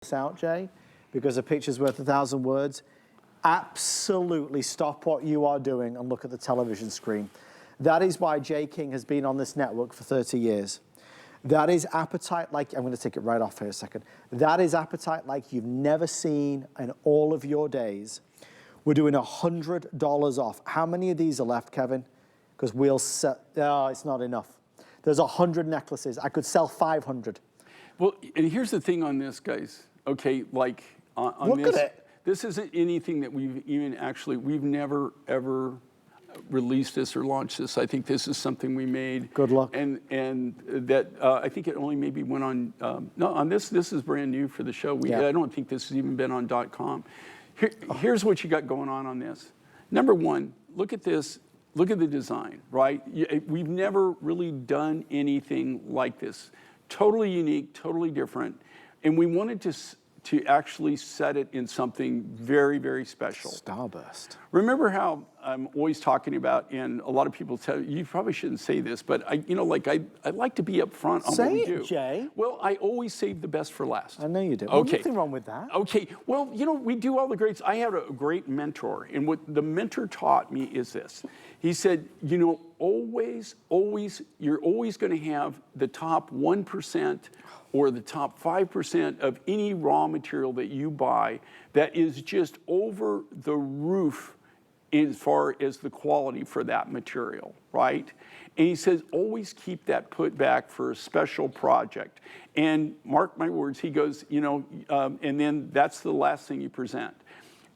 this out, Jay, because a picture's worth 1,000 words. Absolutely stop what you are doing and look at the television screen. That is why Jay King has been on this network for 30 years. That is apatite like, I'm going to take it right off here a second. That is apatite like you've never seen in all of your days. We're doing $100 off. How many of these are left, Kevin? Because we'll sell, oh, it's not enough. There's 100 necklaces. I could sell 500. Well, and here's the thing on this, guys. Okay, like on Look this, at it. This isn't anything that we've even actually, we've never ever released this or launched this. I think this is something we made. Good luck. And that I think it only maybe went on, no, on this is brand new for the show. I don't think this has even been on .com. Here's what you got going on this. Number one, look at this. Look at the design, right? We've never really done anything like this. Totally unique, totally different. And we wanted to actually set it in something very, very special. Starburst. Remember how I'm always talking about, and a lot of people tell you probably shouldn't say this, but I like to be upfront on what we do. Say it, Jay. Well, I always save the best for last. I know you do. Okay. Well, nothing wrong with that. Okay. Well, we do all the greats. I had a great mentor, and what the mentor taught me is this. He said, you're always going to have the top 1% or the top 5% of any raw material that you buy that is just over the roof as far as the quality for that material, right? And he says, always keep that put back for a special project. And mark my words, he goes, and then that's the last thing you present.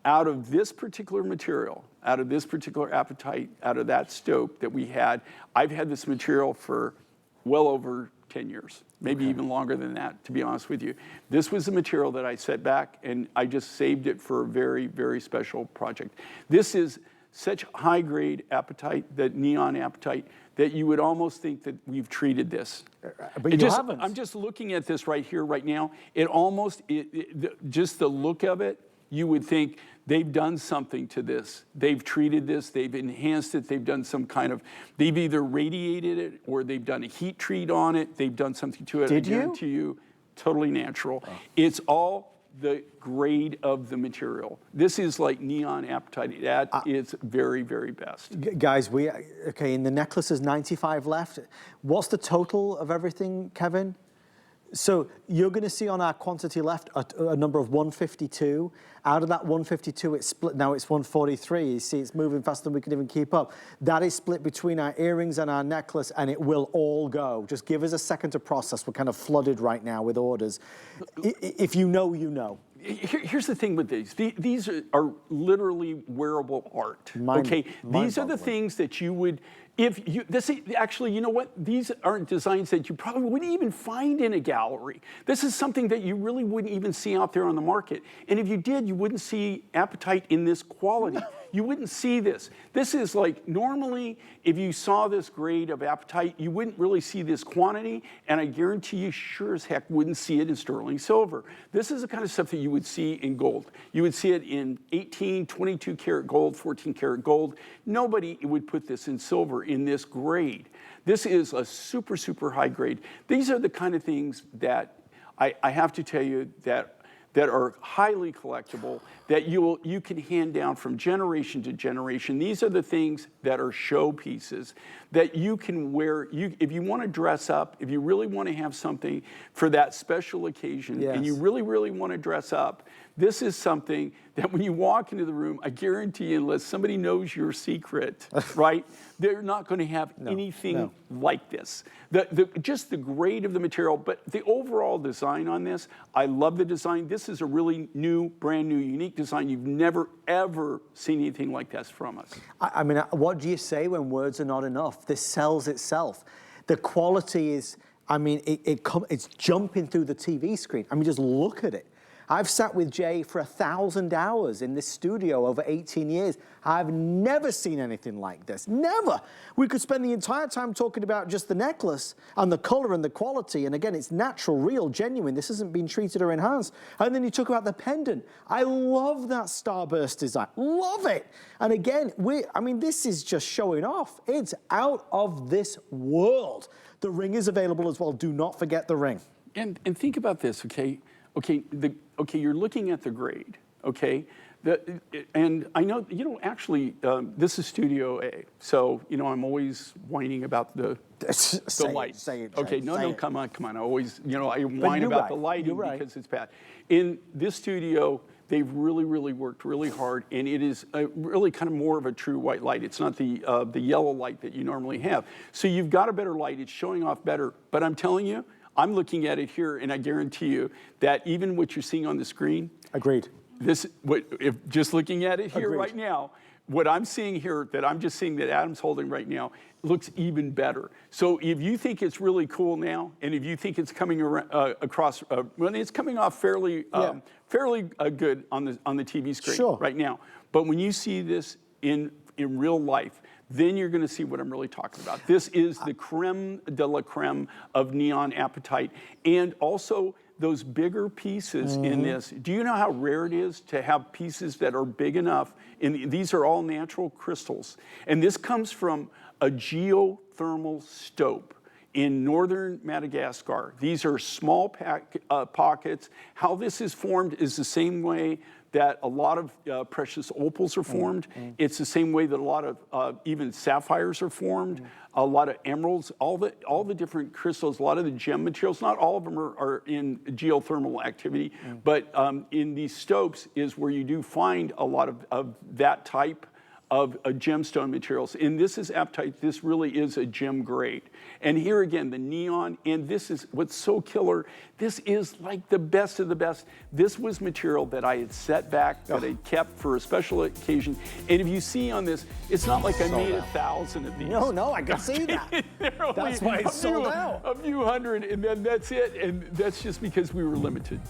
Out of this particular material, out of this particular apatite, out of that stope that we had, I've had this material for well over 10 years, maybe even longer than that, to be honest with you. This was the material that I set back, and I just saved it for a very, very special project. This is such high-grade apatite, that neon apatite, that you would almost think that we've treated this. But you haven't. I'm just looking at this right here, right now. It almost, just the look of it, you would think they've done something to this. They've treated this, they've enhanced it, they've done some kind of, they've either radiated it or they've done a heat treat on it, they've done something to it. Did you? I guarantee you, totally natural. Oh. It's all the grade of the material. This is like neon apatite at its very, very best. Guys, in the necklace there's 95 left. What's the total of everything, Kevin? So you're going to see on our quantity left a number of 152. Out of that 152, it's split. Now it's 143. You see, it's moving faster than we can even keep up. That is split between our earrings and our necklace, and it will all go. Just give us a second to process. We're kind of flooded right now with orders. If you know, you know. Here's the thing with these. These are literally wearable art. These are the things that you would, actually, you know what? These aren't designs that you probably wouldn't even find in a gallery. This is something that you really wouldn't even see out there on the market. And if you did, you wouldn't see apatite in this quality. You wouldn't see this. This is like, normally, if you saw this grade of apatite, you wouldn't really see this quantity, and I guarantee you sure as heck wouldn't see it in sterling silver. This is the kind of stuff that you would see in gold. You would see it in 18, 22 karat gold, 14 karat gold. Nobody would put this in silver in this grade. This is a super, super high grade. These are the kind of things that I have to tell you that are highly collectible, that you can hand down from generation to generation. These are the things that are showpieces that you can wear. If you want to dress up, if you really want to have something for that special occasion, and you really, really want to dress up, this is something that when you walk into the room, I guarantee you, unless somebody knows your secret, right, they're not going to have anything like this. Just the grade of the material, but the overall design on this, I love the design. This is a really new, brand new, unique design. You've never, ever seen anything like this from us. I mean, what do you say when words are not enough? This sells itself. The quality is, I mean, it's jumping through the TV screen. I mean, just look at it. I've sat with Jay for 1,000 hours in this studio over 18 years. I've never seen anything like this, never. We could spend the entire time talking about just the necklace and the color and the quality. And again, it's natural, real, genuine. This hasn't been treated or enhanced. And then you talk about the pendant. I love that starburst design, love it. And again, I mean, this is just showing off. It's out of this world. The ring is available as well. Do not forget the ring. And think about this, okay? Okay, okay, you're looking at the grade, okay? And I know, actually, this is Studio A, so, I'm always whining about the light. Say it, okay, Jay, no, say no, it. come on. I always, I whine about the lighting because it's bad. In this studio, they've really, really worked really hard, and it is really kind of more of a true white light. It's not the yellow light that you normally have. So you've got a better light. It's showing off better. But I'm telling you, I'm looking at it here, and I guarantee you that even what you're seeing on the screen. Agreed. If just looking at it here Agreed. right now, what I'm seeing here, that I'm just seeing that Adam's holding right now, looks even better. So if you think it's really cool now, and if you think it's coming across, well, it's coming off fairly good on the TV screen right now. But when you see this in real life, then you're going to see what I'm really talking about. This is the creme de la creme of neon apatite, and also those bigger pieces in this. Do you know how rare it is to have pieces that are big enough? And these are all natural crystals. And this comes from a geothermal stope in northern Madagascar. These are small pockets. How this is formed is the same way that a lot of precious opals are formed. It's the same way that a lot of even sapphires are formed, a lot of emeralds, all the different crystals, a lot of the gem materials, not all of them are in geothermal activity, but in these stopes is where you do find a lot of that type of gemstone materials. And this is apatite. This really is a gem grade. And here again, the neon, and this is what's so killer. This is like the best of the best. This was material that I had set back, that I kept for a special occasion. And if you see on this, it's not like I made 1,000 of these. No, I can see that. That's why it's sold out. A few hundred, and then that's it. And that's just because we were limited.